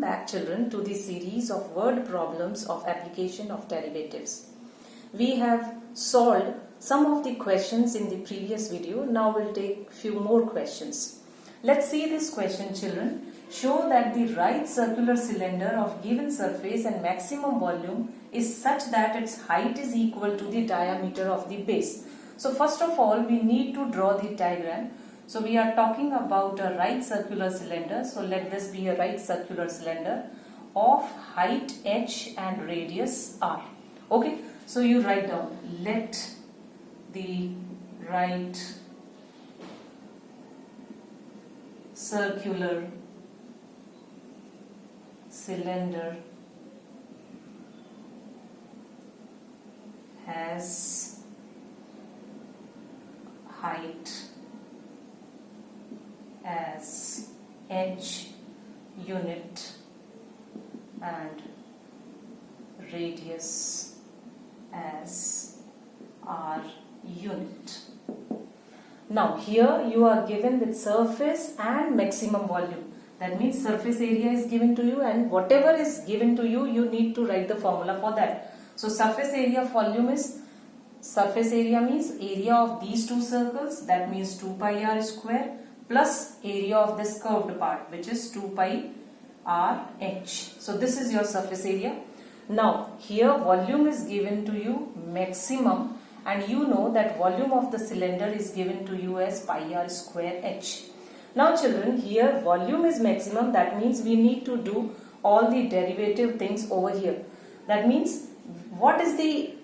back, children, to the series of word problems of application of derivatives. We have solved some of the questions in the previous video. Now we'll take few more questions. Let's see this question, children. Show that the right circular cylinder of given surface and maximum volume is such that its height is equal to the diameter of the base. So first of all, we need to draw the diagram. So we are talking about a right circular cylinder. So let this be a right circular cylinder of height h and radius r. Okay, so you write down, let the right circular cylinder has height as h unit and radius as r unit. Now here you are given with surface and maximum volume. That means surface area is given to you, and whatever is given to you, you need to write the formula for that. So surface area volume is, surface area means area of these two circles, that means 2 pi r square, plus area of this curved part, which is 2 pi r h. So this is your surface area. Now here volume is given to you maximum, and you know that volume of the cylinder is given to you as pi r square h. Now children, here volume is maximum, that means we need to do all the derivative things over here. That means what is the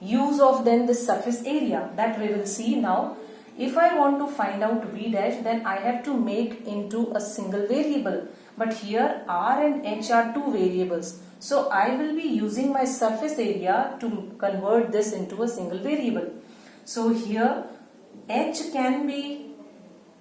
use of then this surface area, that we will see now. If I want to find out v dash, then I have to make into a single variable, but here r and h are two variables. So I will be using my surface area to convert this into a single variable. So here h can be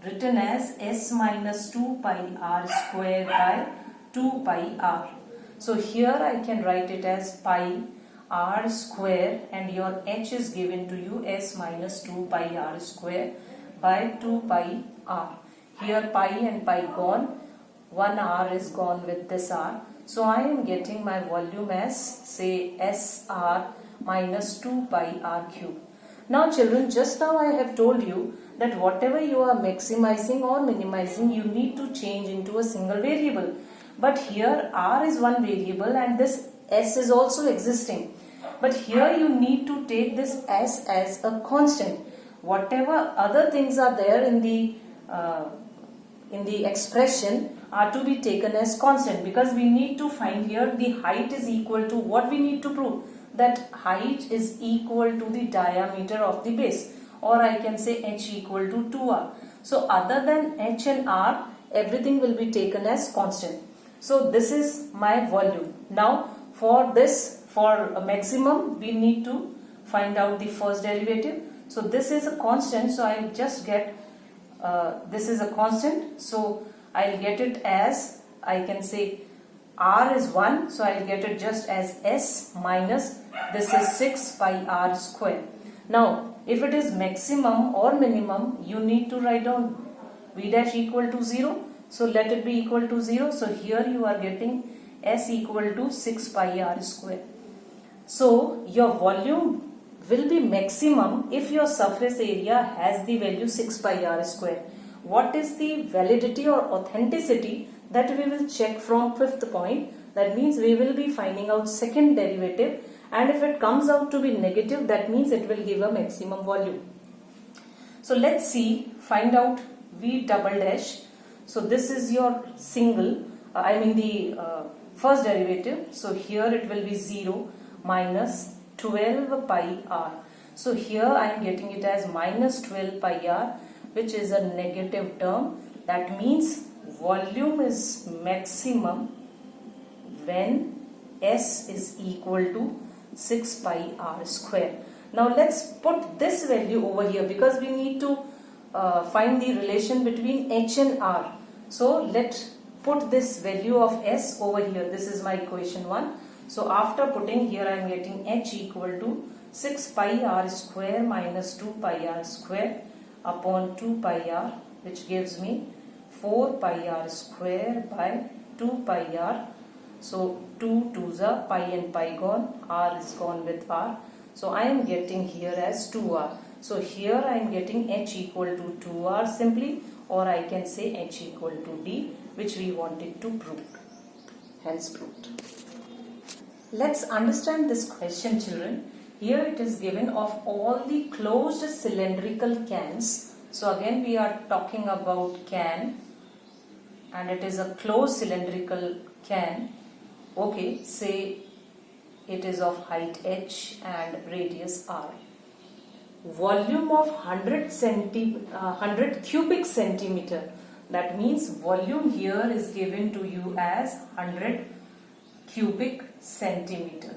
written as s minus 2 pi r square by 2 pi r. So here I can write it as pi r square, and your h is given to you s minus 2 pi r square by 2 pi r. Here pi and pi gone, one r is gone with this r. So I am getting my volume as, say, sr minus 2 pi r cube. Now children, just now I have told you that whatever you are maximizing or minimizing, you need to change into a single variable. But here r is one variable and this s is also existing. But here you need to take this s as a constant. Whatever other things are there in the expression are to be taken as constant, because we need to find here the height is equal to, what we need to prove, that height is equal to the diameter of the base, or I can say h equal to 2r. So other than h and r, everything will be taken as constant. So this is my volume. Now for this, for a maximum, we need to find out the first derivative. So this is a constant, so I'll just get this is a constant, so I'll get it as, I can say r is 1, so I'll get it just as s minus, this is 6 pi r square. Now if it is maximum or minimum, you need to write down v dash equal to 0, so let it be equal to 0. So here you are getting s equal to 6 pi r square. So your volume will be maximum if your surface area has the value 6 pi r square. What is the validity or authenticity, that we will check from fifth point. That means we will be finding out second derivative, and if it comes out to be negative, that means it will give a maximum volume. So let's see, find out v double dash. So this is your single, the first derivative. So here it will be 0 minus 12 pi r. So here I am getting it as minus 12 pi r, which is a negative term. That means volume is maximum when s is equal to 6 pi r square. Now let's put this value over here, because we need to find the relation between h and r. So let's put this value of s over here. This is my equation 1. So after putting here, I am getting h equal to 6 pi r square minus 2 pi r square upon 2 pi r, which gives me 4 pi r square by 2 pi r. So 2 2s are pi and pi gone, r is gone with r. So I am getting here as 2r. So here I am getting h equal to 2r simply, or I can say h equal to d, which we wanted to prove. Hence proved. Let's understand this question, children. Here it is given of all the closed cylindrical cans. So again we are talking about can, and it is a closed cylindrical can. Okay, say it is of height h and radius r. Volume of 100 cubic centimeter. That means volume here is given to you as 100 cubic centimeter.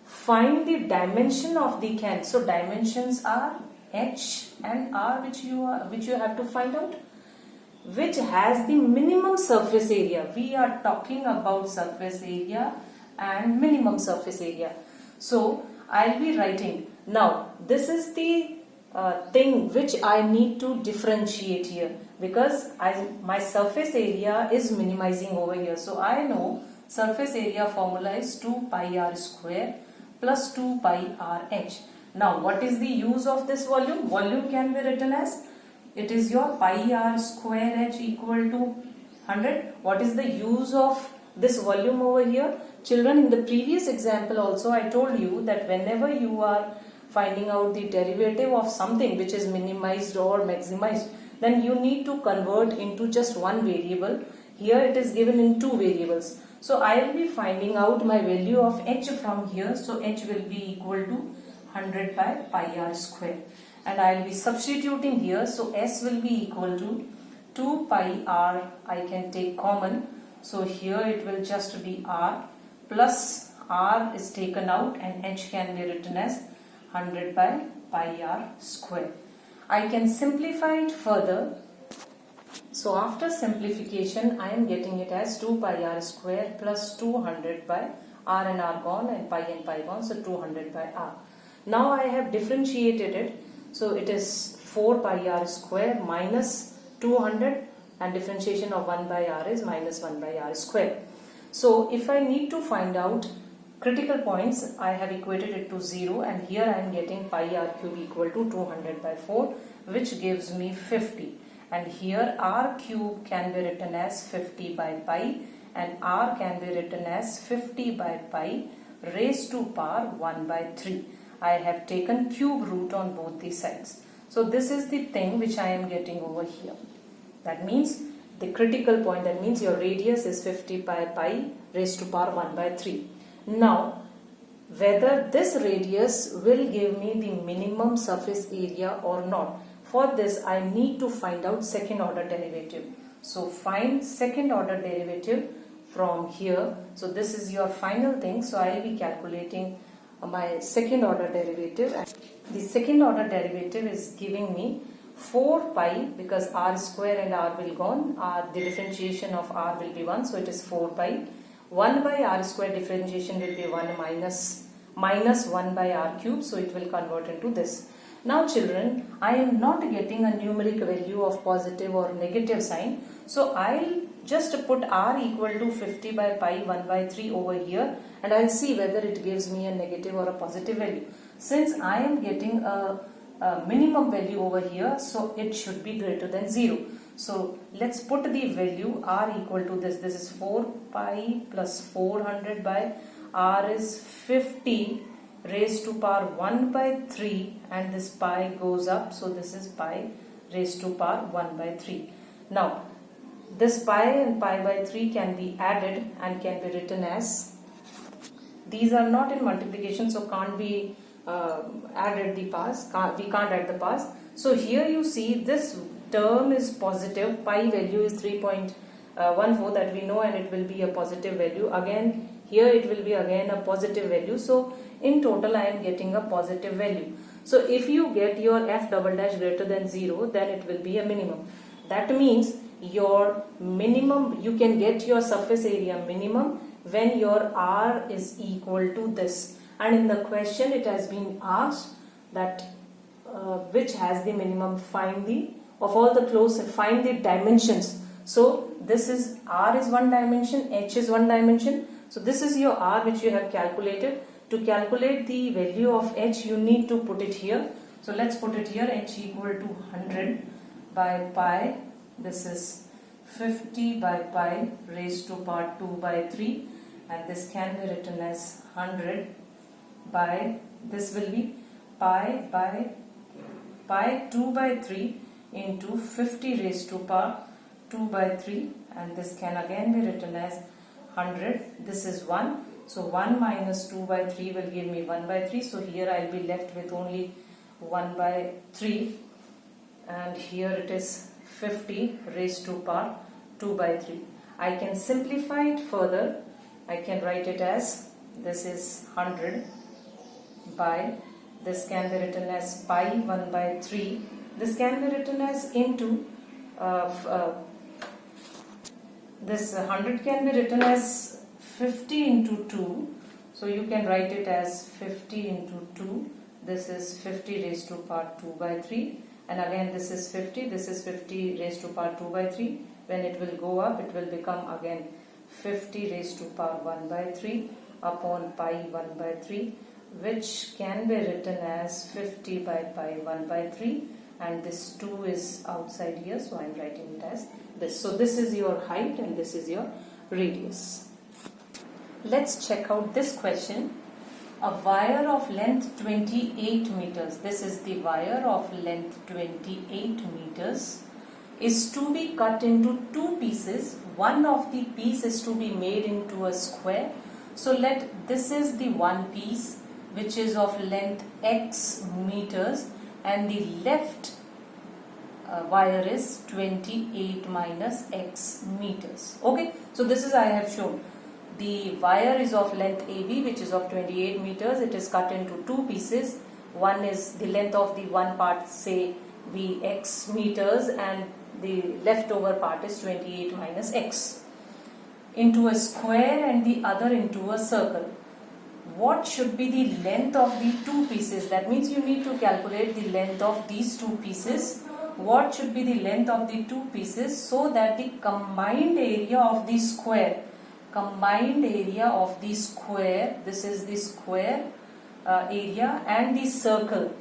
Find the dimension of the can. So dimensions are h and r, which you have to find out. Which has the minimum surface area. We are talking about surface area and minimum surface area. So I'll be writing. Now this is the thing which I need to differentiate here, because my surface area is minimizing over here. So I know surface area formula is 2 pi r square plus 2 pi r h. Now what is the use of this volume? Volume can be written as, it is your pi r square h equal to 100. What is the use of this volume over here? Children, in the previous example also I told you that whenever you are finding out the derivative of something which is minimized or maximized, then you need to convert into just one variable. Here it is given in two variables. So I will be finding out my value of h from here. So h will be equal to 100 by pi r square. And I will be substituting here. So s will be equal to 2 pi r. I can take common. So here it will just be r, plus r is taken out and h can be written as 100 by pi r square. I can simplify it further. So after simplification, I am getting it as 2 pi r square plus 200 by r and r gone and pi gone, so 200 by r. Now I have differentiated it. So it is 4 pi r square minus 200, and differentiation of 1 by r is minus 1 by r square. So if I need to find out critical points, I have equated it to 0, and here I am getting pi r cube equal to 200 by 4, which gives me 50. And here r cube can be written as 50 by pi, and r can be written as 50 by pi raised to power 1 by 3. I have taken cube root on both the sides. So this is the thing which I am getting over here. That means the critical point, that means your radius is 50 by pi raised to power 1 by 3. Now, whether this radius will give me the minimum surface area or not, for this I need to find out second order derivative. So find second order derivative from here. So this is your final thing. So I will be calculating my second order derivative. The second order derivative is giving me 4 pi, because r square and r will gone, the differentiation of r will be 1, so it is 4 pi. 1 by r square differentiation will be 1 minus 1 by r cube, so it will convert into this. Now children, I am not getting a numeric value of positive or negative sign, so I'll just put r equal to 50 by pi 1 by 3 over here, and I'll see whether it gives me a negative or a positive value. Since I am getting a minimum value over here, so it should be greater than 0. So let's put the value r equal to this. This is 4 pi plus 400 by r is 50 raised to power 1 by 3, and this pi goes up, so this is pi raised to power 1 by 3. Now this pi and pi by 3 can be added and can be written as, these are not in multiplication, so can't be added the past, we can't add the past. So here you see this term is positive, pi value is 3.14 that we know, and it will be a positive value. Again here it will be again a positive value, so in total I am getting a positive value. So if you get your f double dash greater than 0, then it will be a minimum. That means your minimum, you can get your surface area minimum when your r is equal to this. And in the question it has been asked that which has the minimum, find the of all the clothes and find the dimensions. So this is R is one dimension, H is one dimension. So this is your R which you have calculated. To calculate the value of H, you need to put it here. So let's put it here. H equal to 100 by pi. This is 50 by pi raised to power 2 by 3, and this can be written as 100 by, this will be pi by pi 2 by 3 into 50 raised to power 2 by 3, and this can again be written as 100. This is 1. So 1 minus 2 by 3 will give me 1 by 3. So here I will be left with only 1 by 3, and here it is 50 raised to power 2 by 3. I can simplify it further. I can write it as, this is 100 by, this can be written as pi 1 by 3. This can be written as into, this 100 can be written as 50 into 2. So you can write it as 50 into 2. This is 50 raised to power 2 by 3. And again this is 50. This is 50 raised to power 2 by 3. When it will go up, it will become again 50 raised to power 1 by 3 upon pi 1 by 3, which can be written as 50 by pi 1 by 3, and this 2 is outside here, so I am writing it as this. So this is your height and this is your radius. Let's check out this question. A wire of length 28 meters, this is the wire of length 28 meters, is to be cut into two pieces. One of the piece is to be made into a square. So this is the one piece which is of length x meters, and the left wire is 28 minus x meters. Okay, so this is I have shown. The wire is of length AB, which is of 28 meters. It is cut into two pieces. One is the length of the one part, say be x meters, and the leftover part is 28 minus x, into a square, and the other into a circle. What should be the length of the two pieces? That means you need to calculate the length of these two pieces. What should be the length of the two pieces so that the combined area of the square, this is the square area, and the circle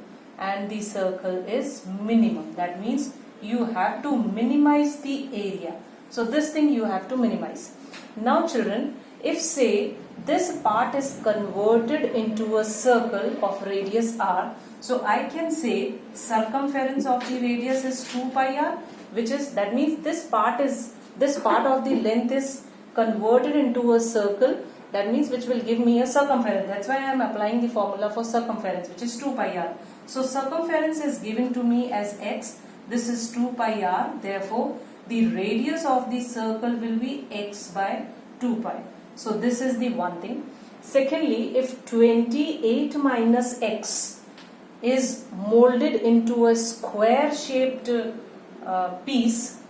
is minimum. That means you have to minimize the area. So this thing you have to minimize. Now children, if say this part is converted into a circle of radius r, so I can say circumference of the radius is 2 pi r, which is, that means this part of the length is converted into a circle, that means which will give me a circumference. That's why I am applying the formula for circumference, which is 2 pi r. So circumference is given to me as x. This is 2 pi r. Therefore, the radius of the circle will be x by 2 pi. So this is the one thing. Secondly, if 28 minus x is molded into a square shaped piece,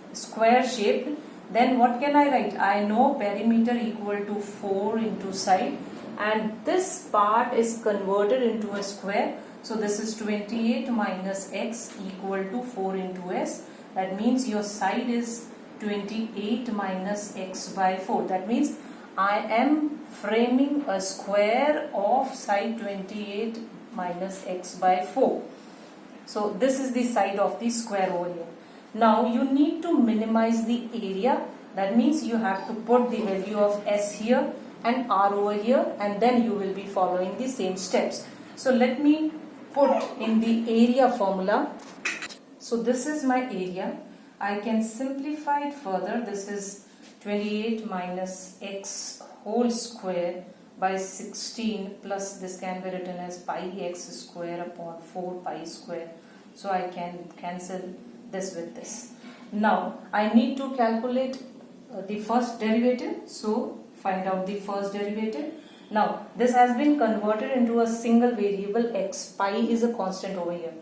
then what can I write? I know perimeter equal to 4 into side, and this part is converted into a square. So this is 28 minus x equal to 4 into s. That means your side is 28 minus x by 4. That means I am framing a square of side 28 minus x by 4. So this is the side of the square over here. Now you need to minimize the area. That means you have to put the value of s here and r over here, and then you will be following the same steps. So let me put in the area formula. So this is my area. I can simplify it further. This is 28 minus x whole square by 16 plus this can be written as pi x square upon 4 pi square. So I can cancel this with this. Now I need to calculate the first derivative. So find out the first derivative. Now this has been converted into a single variable x. Pi is a constant over here.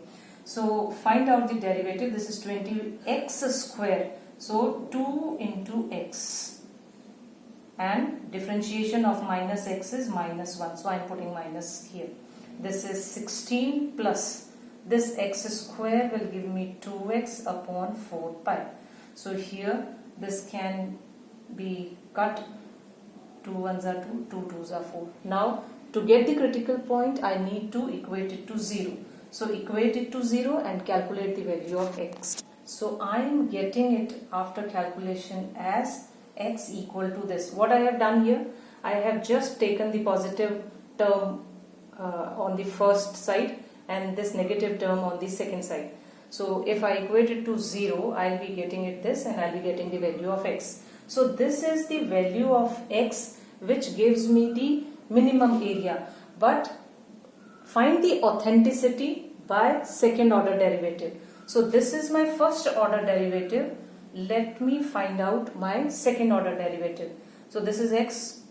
So find out the derivative. This is 20x square. So 2 into x, and differentiation of minus x is minus 1. So I am putting minus here. This is 16 plus this x square will give me 2x upon 4 pi. So here this can be cut. 2 1s are 2, 2 2s are 4. Now to get the critical point I need to equate it to 0. So equate it to 0 and calculate the value of x. So I am getting it after calculation as x equal to this. What I have done here, I have just taken the positive term on the first side and this negative term on the second side. So if I equate it to 0, I will be getting it this and I will be getting the value of x. So this is the value of x which gives me the minimum area. But find the authenticity by second order derivative. So this is my first order derivative. Let me find out my second order derivative. So this is x,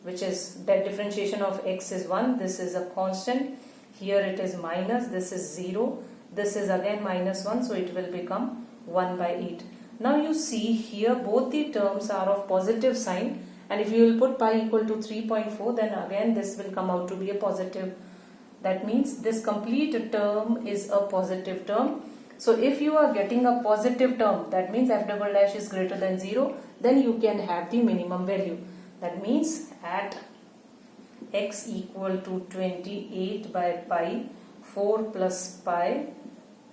which is that differentiation of x is 1. This is a constant. Here it is minus. This is 0. This is again minus 1. So it will become 1 by 8. Now you see here both the terms are of positive sign. And if you will put pi equal to 3.4, then again this will come out to be a positive. That means this complete term is a positive term. So if you are getting a positive term, that means f double dash is greater than 0, then you can have the minimum value. That means at x equal to 28 by pi 4 plus pi,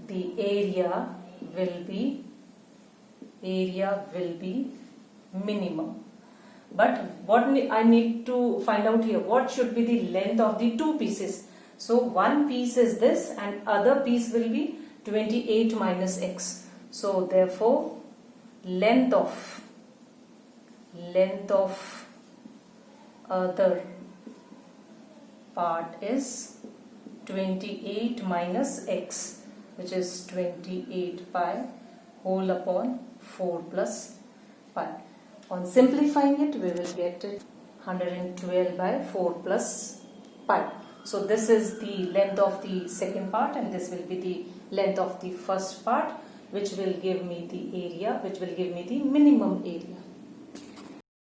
the area will be minimum. But what I need to find out here, what should be the length of the two pieces? So one piece is this and other piece will be 28 minus x. So therefore length of other part is 28 minus x, which is 28 pi whole upon 4 plus pi. On simplifying it, we will get it 112 by 4 plus pi. So this is the length of the second part and this will be the length of the first part, which will give me the area, which will give me the minimum area.